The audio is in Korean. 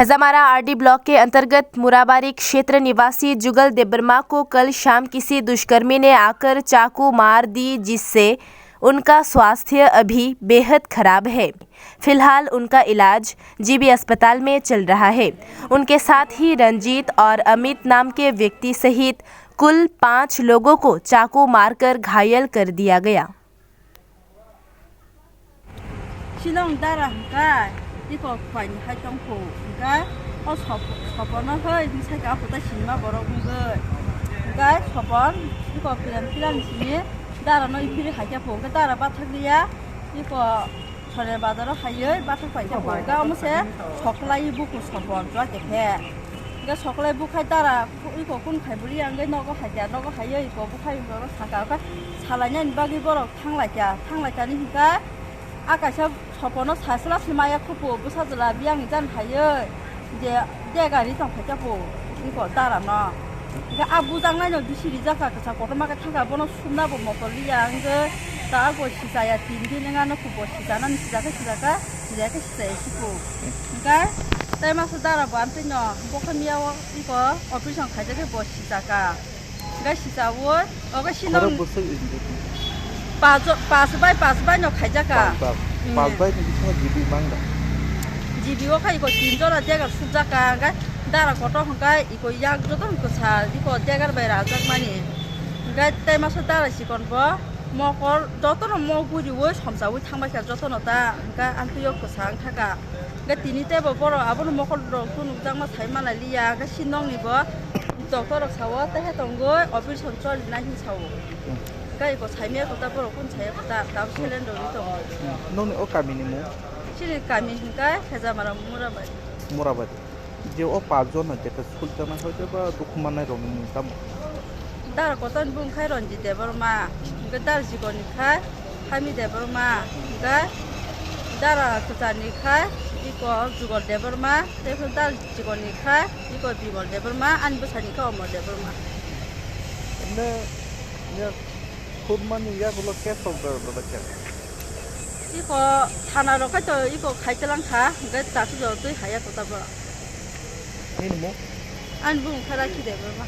हजामारा RD block के अंतर्गत मुराबारी क्षेत्र निवासी जुगल देबरमा को कल शाम किसी दुष्कर्मी ने आकर चाकू मार दी, जिससे उनका स्वास्थ्य अभी बेहद खराब है। फिलहाल उनका इलाज जीबी अस्पताल में चल रहा है। उनके साथ ही रंजीत और अमित नाम के व्यक्ति सहित कुल 5 लोगों को चाकू मारकर घायल कर दिया गया। 이거 과연 할정포 그러니까 서번은 hơi 사이가 보다 심마 버럭은 거 그러니까 서번 이거 그냥 필요한지 따라는 이필이 하게 보고 따라 바탕이야 이거 전에 받으러 하여 바탕 파이게 보니까 아무새 초콜릿 부고 서번 좋아게 해 그러니까 초콜릿 부고 따라 이거 군 갈불이한 게 너가 하자 너가 하여 이거 부카인 거로 사가가 살아냐 이박이 버럭 탕라자니까 아까 저번에 사슬아 스마야 쿠포 부사들라 비양이 잔 하여 이제 내가 리정 하자고 이거 따라나 그러니까 아부장나요 비시리자가 그 자꾸 엄마가 타가 보는 숨나보 먹걸리야 그 따고 시사야 딘딘행하는 쿠포 시사는 시자가 시자야 시고 그러니까 때마서 따라보 안뜨녀 뭐하미야와 이거 오피션 가져게 뭐 시자가 그러니까 시자고 어가 신혼 바스바이 너 가자가 바스바이 는 집이 망다 집이와 이거 진저라 제가 수자가 나라 것도 한가 이거 약조도 그사 이거 제가 배라 작만이 그러니까 때마서 따라 시건 뭐 먹을 저도는 먹고리고 섬사고 탕마가 저도는다 그러니까 안투역 그 상타가 그러니까 디니 때버 보러 아버는 먹을로 그 장마 살만 알리야 그 신농이 뭐 저거로 사와 때 했던 거 어필 선전이나 힘사고 이거 삶에 갖다 보러 군 자에 갖다 남실은 로리도 너는 어까미니 뭐 실까미니까 해자마라 무라바디 이제 빠져나 제가 술자나 허저바 도쿠만나 로미니까 따라 거던 분 카이런지 대버마 그 따라 지고니까 함이 대버마 그러니까 따라 그자니까 이거 죽을 대버마 대서 따라 지고니까 이거 비벌 대버마 안 부사니까 어머 대버마 근데 굿만이 야불로 계속 그렇게 이거 하나로 가져 이거 갈때랑 가 그러니까 다시 저도 하야 또 봐 니는 뭐 안 보면 가라키 대버마